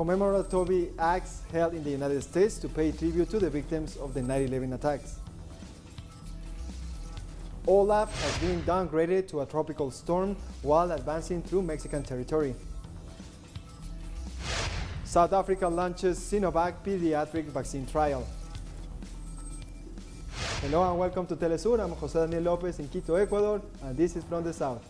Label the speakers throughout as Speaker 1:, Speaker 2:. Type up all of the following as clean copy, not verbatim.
Speaker 1: Commemorative acts held in the United States to pay tribute to the victims of the 9/11 attacks. Olaf has been downgraded to a tropical storm while advancing through Mexican territory. South Africa launches Sinovac pediatric vaccine trial. Hello and welcome to teleSUR. I'm Jose Daniel Lopez in Quito, Ecuador, and this is from the south.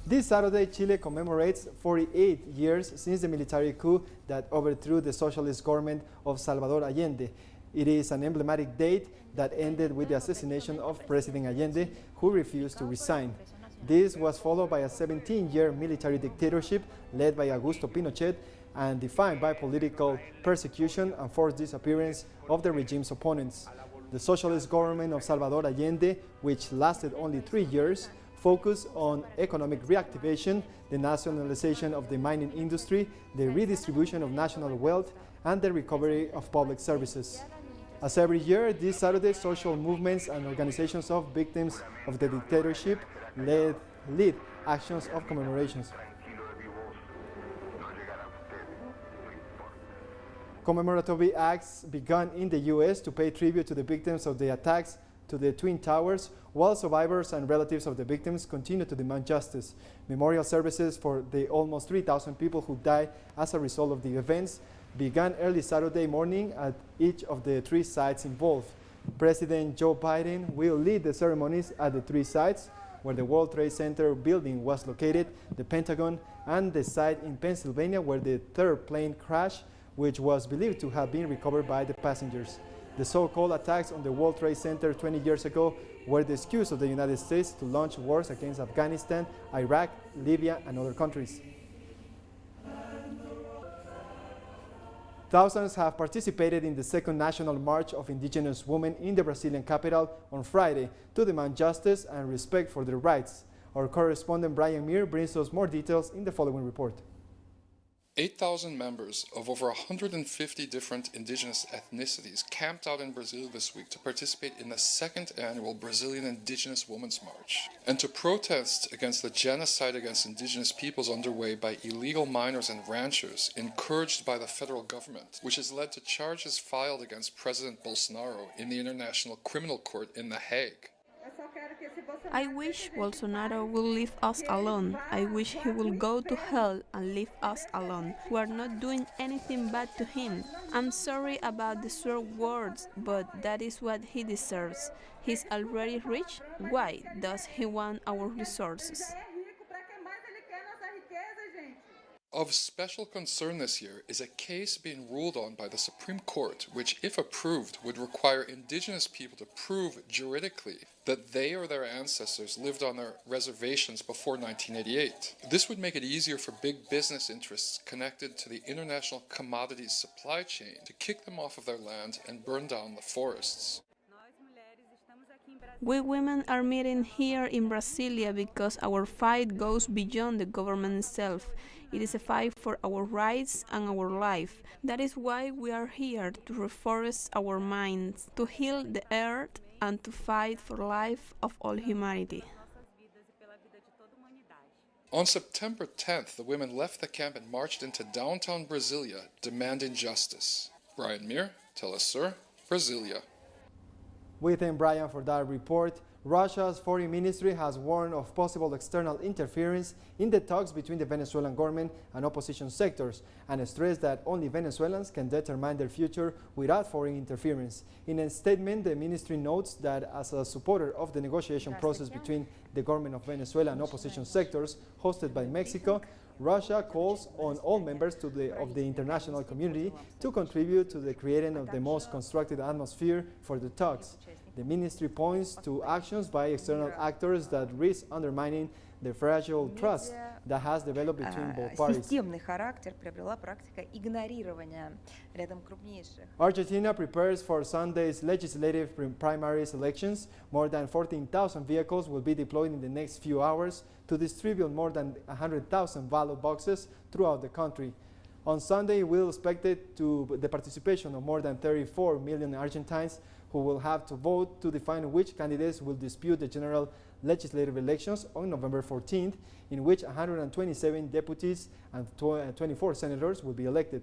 Speaker 1: This Saturday, Chile commemorates 48 years since the military coup that overthrew the socialist government of Salvador Allende. It is an emblematic date that ended with the assassination of President Allende, who refused to resign. This was followed by a 17-year military dictatorship led by Augusto Pinochet and defined by political persecution and forced disappearance of the regime's opponents. The socialist government of Salvador Allende, which lasted only 3 years, focused on economic reactivation, the nationalization of the mining industry, the redistribution of national wealth, and the recovery of public services. As every year, this Saturday, social movements and organizations of victims of the dictatorship lead actions of commemorations. Commemorative acts began in the U.S. to pay tribute to the victims of the attacks to the Twin Towers, while survivors and relatives of the victims continue to demand justice. Memorial services for the almost 3,000 people who died as a result of the events began early Saturday morning at each of the 3 sites involved. President Joe Biden will lead the ceremonies at the 3 sites where the World Trade Center building was located, the Pentagon, and the site in Pennsylvania where the 3rd plane crashed, which was believed to have been recovered by the passengers. The so-called attacks on the World Trade Center 20 years ago were the excuse of the United States to launch wars against Afghanistan, Iraq, Libya, and other countries. Thousands have participated in the 2nd National March of Indigenous Women in the Brazilian capital on Friday to demand justice and respect for their rights. Our correspondent Brian Muir brings us more details in the following report.
Speaker 2: 8,000 members of over 150 different indigenous ethnicities camped out in Brazil this week to participate in the 2nd annual Brazilian Indigenous Women's March and to protest against the genocide against indigenous peoples underway by illegal miners and ranchers encouraged by the federal government, which has led to charges filed against President Bolsonaro in the International Criminal Court in The Hague.
Speaker 3: I wish Bolsonaro will leave us alone. I wish he will go to hell and leave us alone. We are not doing anything bad to him. I'm sorry about the swear words, but that is what he deserves. He's already rich. Why does he want our resources?
Speaker 2: Of special concern this year is a case being ruled on by the Supreme Court, which, if approved, would require indigenous people to prove juridically that they or their ancestors lived on their reservations before 1988. This would make it easier for big business interests connected to the international commodities supply chain to kick them off of their land and burn down the forests.
Speaker 3: We women are meeting here in Brasilia because our fight goes beyond the government itself. It is a fight for our rights and our life. That is why we are here to reforest our minds, to heal the earth, and to fight for life of all humanity.
Speaker 2: On September 10th, the women left the camp and marched into downtown Brasilia, demanding justice. Brian Muir, teleSUR, Brasilia.
Speaker 1: We thank Brian for that report. Russia's foreign ministry has warned of possible external interference in the talks between the Venezuelan government and opposition sectors, and stressed that only Venezuelans can determine their future without foreign interference. In a statement, the ministry notes that as a supporter of the negotiation process between the government of Venezuela and opposition sectors hosted by Mexico, Russia calls on all members of the international community to contribute to the creating of the most constructive atmosphere for the talks. The ministry points to actions by external actors that risk undermining the fragile trust that has developed between both parties. Argentina prepares for Sunday's legislative primaries elections. More than 14,000 vehicles will be deployed in the next few hours to distribute more than 100,000 ballot boxes throughout the country. On Sunday, we expect the participation of more than 34 million Argentines who will have to vote to define which candidates will dispute the general legislative elections on November 14th, in which 127 deputies and 24 senators will be elected.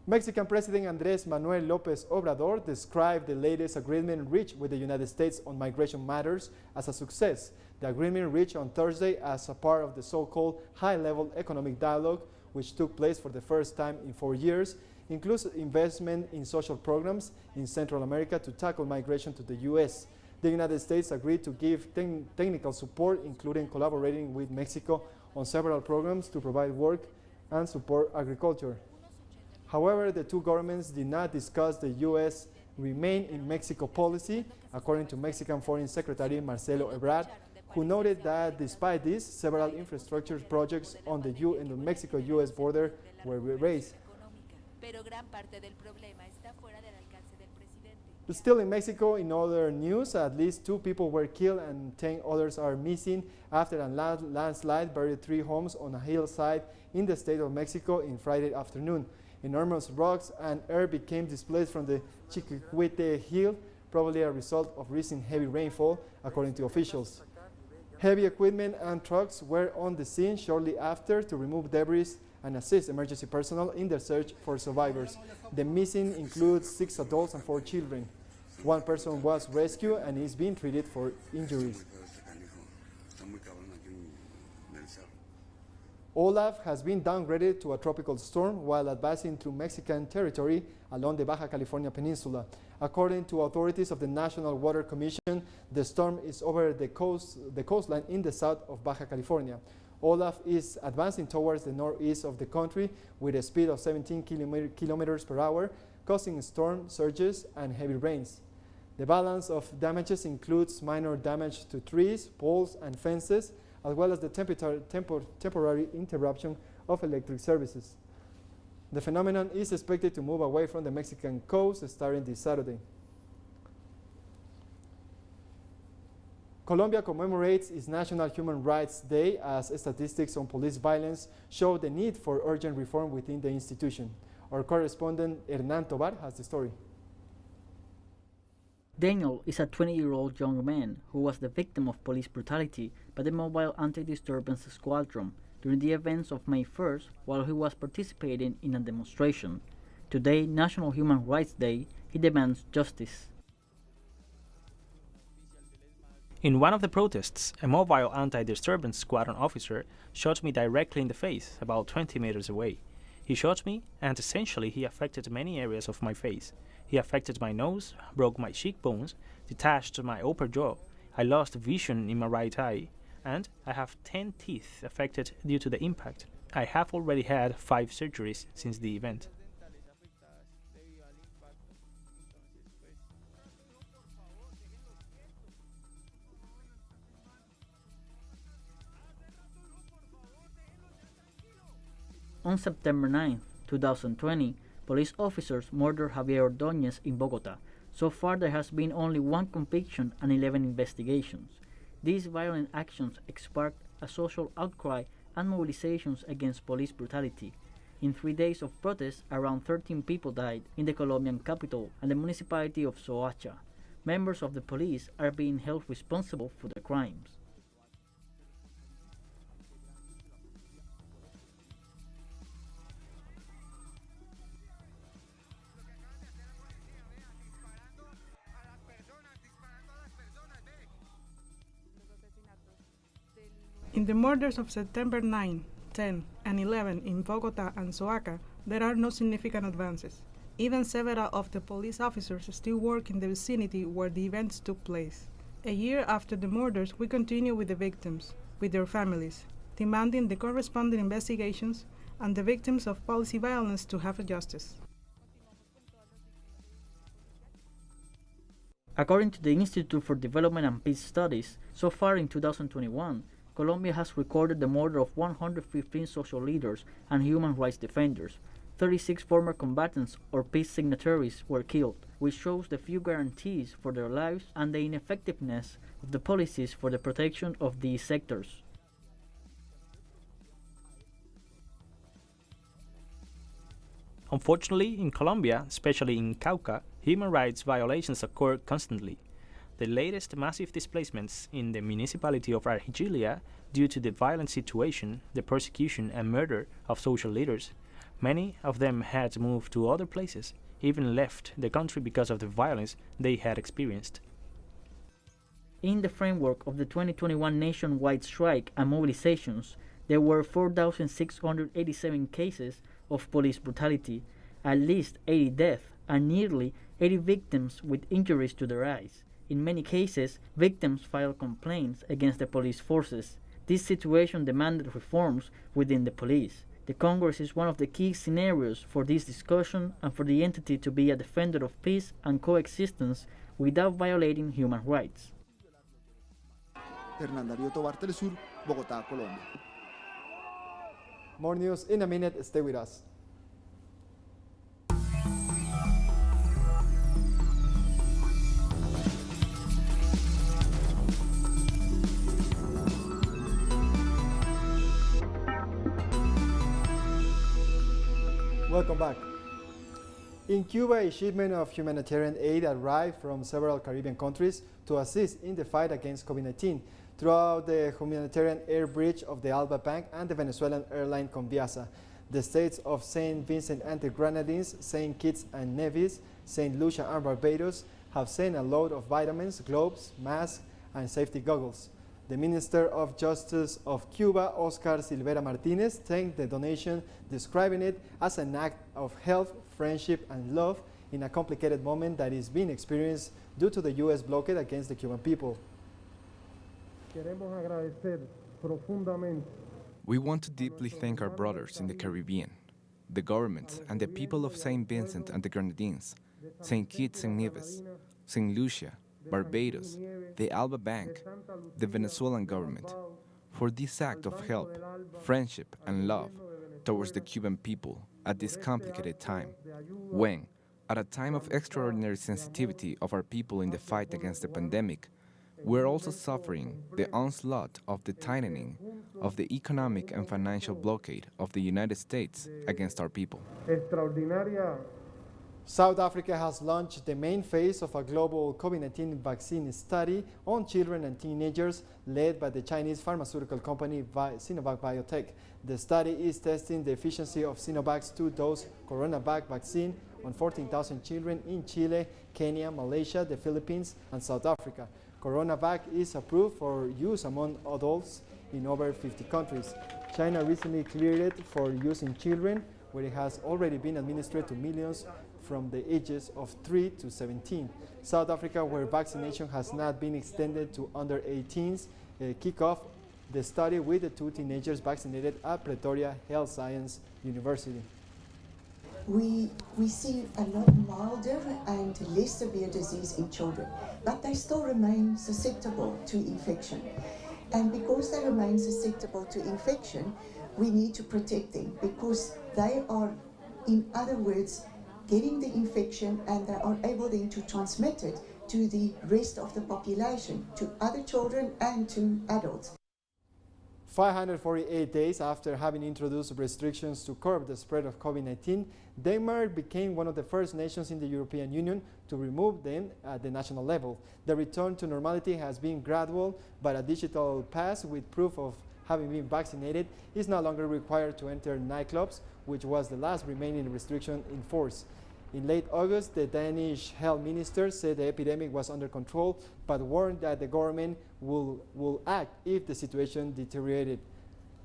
Speaker 1: Mexican President Andrés Manuel López Obrador described the latest agreement reached with the United States on migration matters as a success. The agreement reached on Thursday as a part of the so-called high-level economic dialogue, which took place for the first time in 4 years, includes investment in social programs in Central America to tackle migration to the U.S. The United States agreed to give technical support, including collaborating with Mexico on several programs to provide work and support agriculture. However, the two governments did not discuss the U.S. Remain in Mexico policy, according to Mexican Foreign Secretary Marcelo Ebrard, who noted that despite this, several infrastructure projects on the Mexico-U.S. border were raised. But still in Mexico, in other news, at least 2 people were killed and 10 others are missing after a landslide buried 3 homes on a hillside in the state of Mexico in Friday afternoon. Enormous rocks and earth became displaced from the Chiquihuite Hill, probably a result of recent heavy rainfall, according to officials. Heavy equipment and trucks were on the scene shortly after to remove debris and assist emergency personnel in their search for survivors. The missing includes 6 adults and 4 children. 1 person was rescued and is being treated for injuries. Olaf has been downgraded to a tropical storm while advancing through Mexican territory along the Baja California Peninsula. According to authorities of the National Water Commission, the storm is over the coastline in the south of Baja California. Olaf is advancing towards the northeast of the country with a speed of 17 kilometers per hour, causing storm surges and heavy rains. The balance of damages includes minor damage to trees, poles, and fences, as well as the temporary interruption of electric services. The phenomenon is expected to move away from the Mexican coast starting this Saturday. Colombia commemorates its National Human Rights Day as statistics on police violence show the need for urgent reform within the institution. Our correspondent Hernan Tobar has the story.
Speaker 4: Daniel is a 20-year-old young man who was the victim of police brutality by the Mobile Anti-Disturbance Squadron during the events of May 1st while he was participating in a demonstration. Today, National Human Rights Day, he demands justice.
Speaker 5: In one of the protests, a mobile anti-disturbance squadron officer shot me directly in the face, about 20 meters away. He shot me, and essentially he affected many areas of my face. He affected my nose, broke my cheekbones, detached my upper jaw. I lost vision in my right eye, and I have 10 teeth affected due to the impact. I have already had 5 surgeries since the event.
Speaker 4: On September 9, 2020, police officers murdered Javier Ordóñez in Bogota. So far, there has been only 1 conviction and 11 investigations. These violent actions sparked a social outcry and mobilizations against police brutality. In 3 days of protests, around 13 people died in the Colombian capital and the municipality of Soacha. Members of the police are being held responsible for the crimes.
Speaker 6: In the murders of September 9, 10, and 11 in Bogota and Soacha, there are no significant advances. Even several of the police officers still work in the vicinity where the events took place. A year after the murders, we continue with the victims, with their families, demanding the corresponding investigations and the victims of policy violence to have justice.
Speaker 4: According to the Institute for Development and Peace Studies, so far in 2021, Colombia has recorded the murder of 115 social leaders and human rights defenders. 36 former combatants or peace signatories were killed, which shows the few guarantees for their lives and the ineffectiveness of the policies for the protection of these sectors.
Speaker 5: Unfortunately, in Colombia, especially in Cauca, human rights violations occur constantly. The latest massive displacements in the municipality of Argelia due to the violent situation, the persecution and murder of social leaders. Many of them had to move to other places, even left the country because of the violence they had experienced.
Speaker 4: In the framework of the 2021 nationwide strike and mobilizations, there were 4,687 cases of police brutality, at least 80 deaths, and nearly 80 victims with injuries to their eyes. In many cases, victims filed complaints against the police forces. This situation demanded reforms within the police. The Congress is one of the key scenarios for this discussion and for the entity to be a defender of peace and coexistence without violating human rights.
Speaker 7: Hernán Darío Tobar, teleSUR, Bogotá, Colombia.
Speaker 1: More news in a minute. Stay with us. Welcome back. In Cuba, a shipment of humanitarian aid arrived from several Caribbean countries to assist in the fight against COVID-19 throughout the humanitarian air bridge of the Alba Bank and the Venezuelan airline Conviasa. The states of St. Vincent and the Grenadines, St. Kitts and Nevis, St. Lucia and Barbados have sent a load of vitamins, gloves, masks, and safety goggles. The Minister of Justice of Cuba, Oscar Silvera Martinez, thanked the donation, describing it as an act of help, friendship, and love in a complicated moment that is being experienced due to the U.S. blockade against the Cuban people.
Speaker 8: We want to deeply thank our brothers in the Caribbean, the governments and the people of St. Vincent and the Grenadines, St. Kitts and Nevis, St. Lucia, Barbados, the Alba Bank, the Venezuelan government, for this act of help, friendship, and love towards the Cuban people at this complicated time, when, at a time of extraordinary sensitivity of our people in the fight against the pandemic, we're also suffering the onslaught of the tightening of the economic and financial blockade of the United States against our people.
Speaker 1: South Africa has launched the main phase of a global COVID-19 vaccine study on children and teenagers led by the Chinese pharmaceutical company Sinovac Biotech. The study is testing the efficiency of Sinovac's 2-dose CoronaVac vaccine on 14,000 children in Chile, Kenya, Malaysia, the Philippines, and South Africa. CoronaVac is approved for use among adults in over 50 countries. China recently cleared it for use in children, where it has already been administered to millions from the ages of 3 to 17. South Africa, where vaccination has not been extended to under 18s, kick off the study with the 2 teenagers vaccinated at Pretoria Health Science University.
Speaker 9: We see a lot milder and less severe disease in children, but they still remain susceptible to infection. And because they remain susceptible to infection, we need to protect them because they are, in other words, getting the infection and they are able then to transmit it to the rest of the population, to other children and to adults.
Speaker 1: 548 days after having introduced restrictions to curb the spread of COVID-19, Denmark became one of the first nations in the European Union to remove them at the national level. The return to normality has been gradual, but a digital pass with proof of having been vaccinated is no longer required to enter nightclubs, which was the last remaining restriction in force. In late August, the Danish health minister said the epidemic was under control, but warned that the government will act if the situation deteriorated.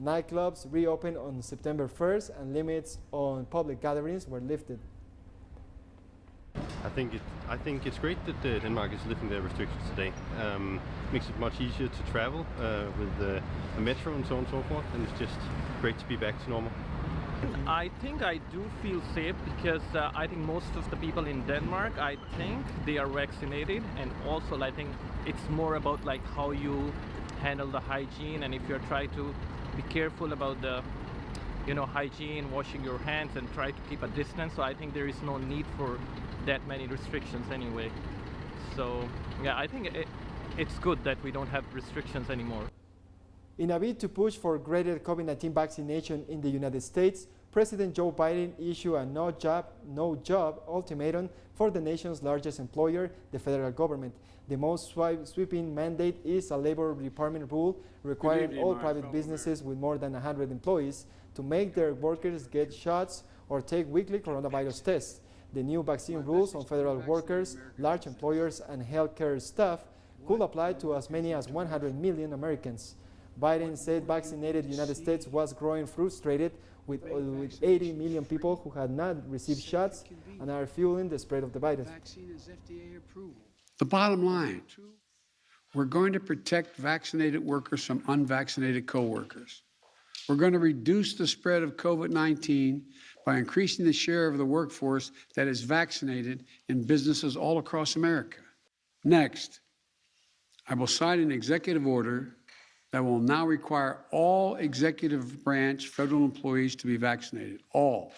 Speaker 1: Nightclubs reopened on September 1st and limits on public gatherings were lifted.
Speaker 10: I think it's great that Denmark is lifting their restrictions today. Makes it much easier to travel with the metro and so on and so forth, and it's just great to be back to normal.
Speaker 11: I think I do feel safe because I think most of the people in Denmark, I think they are vaccinated, and also I think it's more about like how you handle the hygiene, and if you're trying to be careful about the hygiene, washing your hands and try to keep a distance. So I think there is no need for that many restrictions anyway. So yeah, I think it's good that we don't have restrictions anymore.
Speaker 1: In a bid to push for greater COVID-19 vaccination in the United States, President Joe Biden issued a no-job ultimatum for the nation's largest employer, the federal government. The most sweeping mandate is a Labor Department rule requiring all private businesses with more than 100 employees to make their workers get shots or take weekly coronavirus tests. The new vaccine rules on federal workers, large employers, and healthcare staff could apply to as many as 100 million Americans. Biden said vaccinated United States was growing frustrated with 80 million people who had not received shots and are fueling the spread of the virus.
Speaker 12: The bottom line, we're going to protect vaccinated workers from unvaccinated coworkers. We're going to reduce the spread of COVID-19 by increasing the share of the workforce that is vaccinated in businesses all across America. Next, I will sign an executive order that will now require all executive branch federal employees to be vaccinated, all.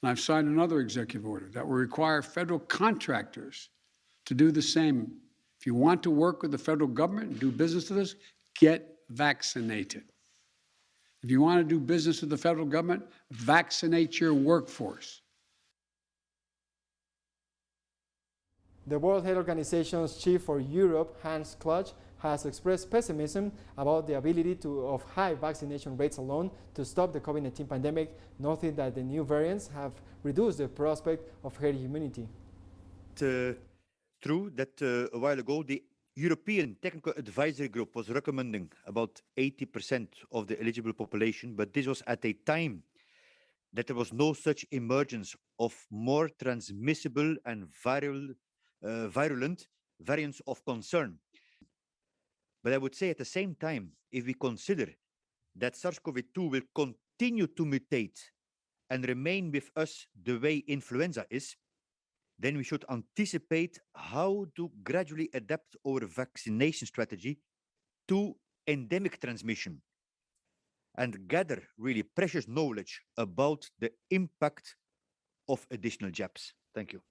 Speaker 12: And I've signed another executive order that will require federal contractors to do the same. If you want to work with the federal government and do business with us, get vaccinated. If you want to do business with the federal government, vaccinate your workforce.
Speaker 1: The World Health Organization's chief for Europe, Hans Kluge, has expressed pessimism about the ability of high vaccination rates alone to stop the COVID-19 pandemic, noting that the new variants have reduced the prospect of herd immunity.
Speaker 13: True that a while ago the European Technical Advisory Group was recommending about 80% of the eligible population, but this was at a time that there was no such emergence of more transmissible and virulent variants of concern. But I would say at the same time, if we consider that SARS-CoV-2 will continue to mutate and remain with us the way influenza is, then we should anticipate how to gradually adapt our vaccination strategy to endemic transmission and gather really precious knowledge about the impact of additional jabs. Thank you.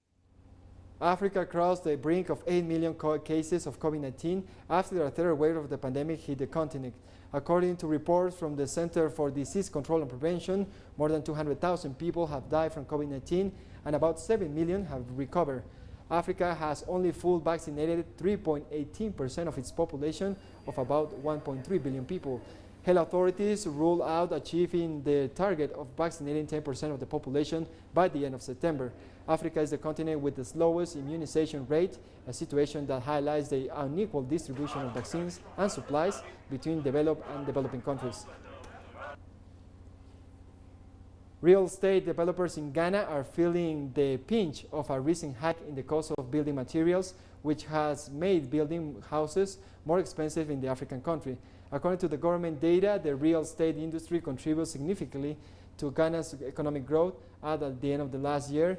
Speaker 1: Africa crossed the brink of 8 million cases of COVID-19 after a third wave of the pandemic hit the continent. According to reports from the Center for Disease Control and Prevention, more than 200,000 people have died from COVID-19 and about 7 million have recovered. Africa has only full vaccinated 3.18% of its population of about 1.3 billion people. Health authorities rule out achieving the target of vaccinating 10% of the population by the end of September. Africa is the continent with the slowest immunization rate, a situation that highlights the unequal distribution of vaccines and supplies between developed and developing countries. Real estate developers in Ghana are feeling the pinch of a recent hike in the cost of building materials, which has made building houses more expensive in the African country. According to the government data, the real estate industry contributes significantly to Ghana's economic growth at the end of the last year.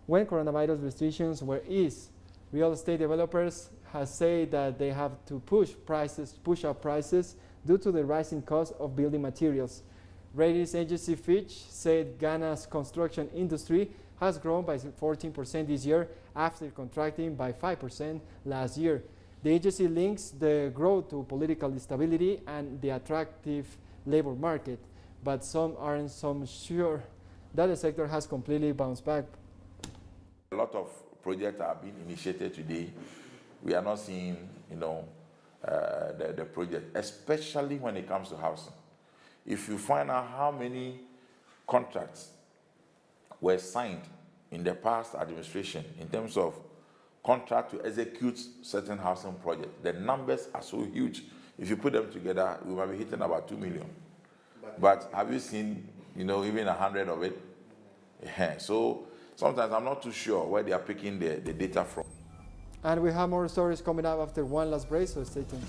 Speaker 1: When coronavirus restrictions were eased, real estate developers have said that they have to push up prices due to the rising cost of building materials. Ratings agency Fitch said Ghana's construction industry has grown by 14% this year after contracting by 5% last year. The agency links the growth to political instability and the attractive labor market, but some aren't so sure that the sector has completely bounced back.
Speaker 14: A lot of projects are being initiated today. We are not seeing, the project, especially when it comes to housing. If you find out how many contracts were signed in the past administration in terms of contract to execute certain housing projects, the numbers are so huge. If you put them together, we might be hitting about 2 million. But have you seen, even 100 of it? Yeah. So sometimes I'm not too sure where they are picking the data from.
Speaker 1: And we have more stories coming up after one last break, so stay tuned.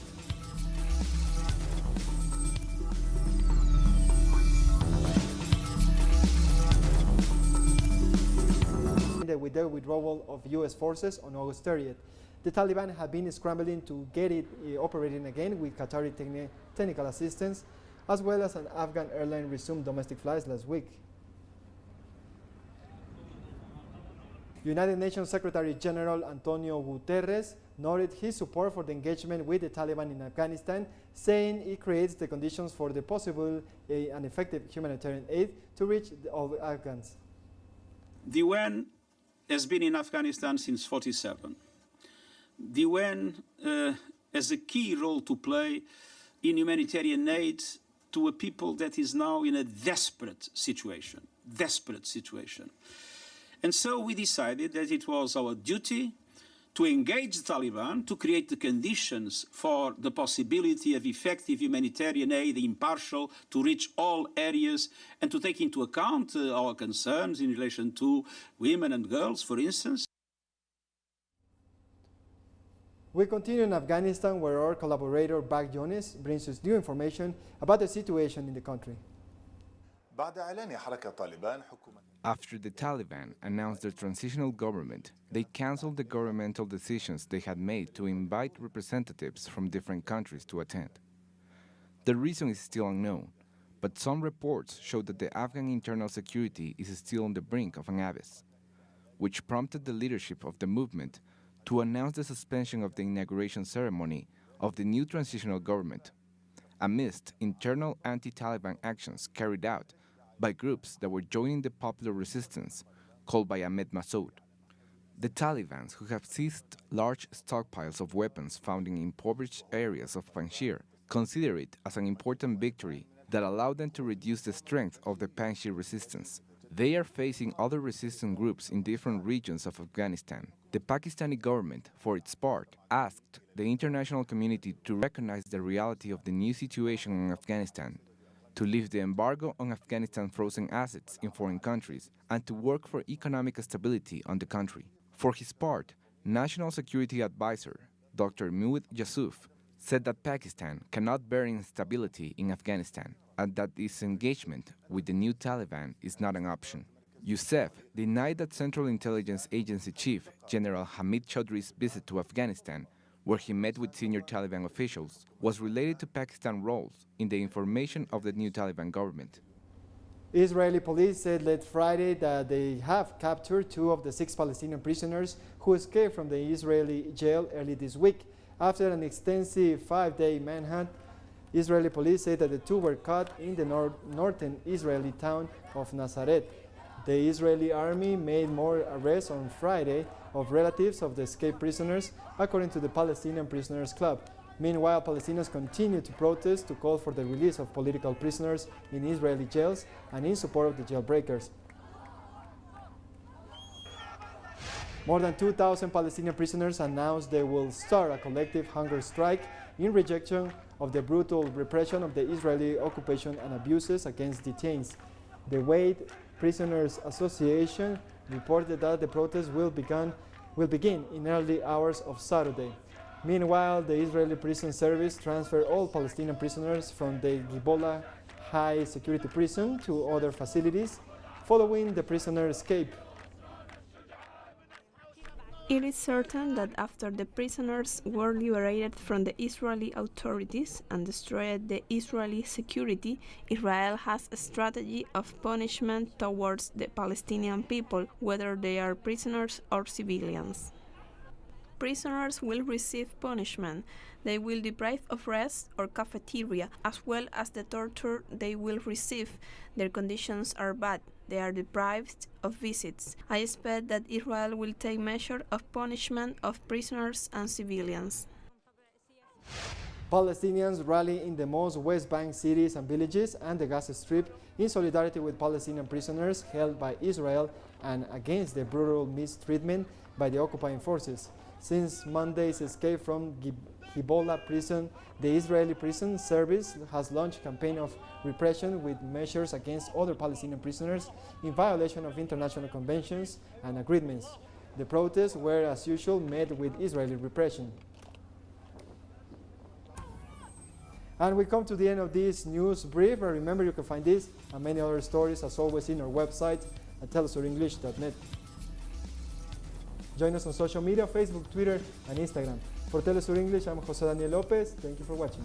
Speaker 1: With the withdrawal of U.S. forces on August 30th. The Taliban have been scrambling to get it operating again with Qatari technical assistance, as well as an Afghan airline resumed domestic flights last week. United Nations Secretary General Antonio Guterres noted his support for the engagement with the Taliban in Afghanistan, saying it creates the conditions for the possible and effective humanitarian aid to reach all Afghans.
Speaker 15: The UN has been in Afghanistan since 1947. The UN has a key role to play in humanitarian aid to a people that is now in a desperate situation. And so we decided that it was our duty to engage the Taliban to create the conditions for the possibility of effective humanitarian aid, impartial, to reach all areas, and to take into account our concerns in relation to women and girls, for instance.
Speaker 1: We continue in Afghanistan, where our collaborator Bag Jones brings us new information about the situation in the country.
Speaker 8: After the Taliban announced their transitional government, they canceled the governmental decisions they had made to invite representatives from different countries to attend. The reason is still unknown, but some reports show that the Afghan internal security is still on the brink of an abyss, which prompted the leadership of the movement to announce the suspension of the inauguration ceremony of the new transitional government, amidst internal anti-Taliban actions carried out by groups that were joining the popular resistance called by Ahmed Massoud. The Taliban, who have seized large stockpiles of weapons found in impoverished areas of Panjshir, consider it as an important victory that allowed them to reduce the strength of the Panjshir resistance. They are facing other resistance groups in different regions of Afghanistan. The Pakistani government, for its part, asked the international community to recognize the reality of the new situation in Afghanistan, to lift the embargo on Afghanistan frozen assets in foreign countries, and to work for economic stability on the country. For his part, National Security Advisor Dr. Muhammad Yusuf said that Pakistan cannot bear instability in Afghanistan and that disengagement with the new Taliban is not an option. Yusuf denied that Central Intelligence Agency Chief General Hamid Chaudhry's visit to Afghanistan, where he met with senior Taliban officials, was related to Pakistan's roles in the information of the new Taliban government.
Speaker 1: Israeli police said late Friday that they have captured 2 of the 6 Palestinian prisoners who escaped from the Israeli jail early this week. After an extensive 5-day manhunt, Israeli police say that the 2 were caught in the northern Israeli town of Nazareth. The Israeli army made more arrests on Friday of relatives of the escaped prisoners, according to the Palestinian Prisoners Club. Meanwhile, Palestinians continue to protest to call for the release of political prisoners in Israeli jails and in support of the jailbreakers. More than 2,000 Palestinian prisoners announced they will start a collective hunger strike in rejection of the brutal repression of the Israeli occupation and abuses against detainees. The Wade Prisoners Association reported that the protests will begin in early hours of Saturday. Meanwhile, the Israeli Prison Service transferred all Palestinian prisoners from the Gibola high security prison to other facilities following the prisoner escape.
Speaker 3: It is certain that after the prisoners were liberated from the Israeli authorities and destroyed the Israeli security, Israel has a strategy of punishment towards the Palestinian people, whether they are prisoners or civilians. Prisoners will receive punishment. They will be deprived of rest or cafeteria, as well as the torture they will receive. Their conditions are bad. They are deprived of visits. I expect that Israel will take measure of punishment of prisoners and civilians.
Speaker 1: Palestinians rally in the most West Bank cities and villages and the Gaza Strip in solidarity with Palestinian prisoners held by Israel and against the brutal mistreatment by the occupying forces. Since Monday's escape from Gibola prison, the Israeli Prison Service has launched a campaign of repression with measures against other Palestinian prisoners in violation of international conventions and agreements. The protests were, as usual, met with Israeli repression. And we come to the end of this news brief. And remember, you can find this and many other stories, as always, in our website at telesurenglish.net. Join us on social media, Facebook, Twitter, and Instagram. For TeleSUR English, I'm José Daniel López. Thank you for watching.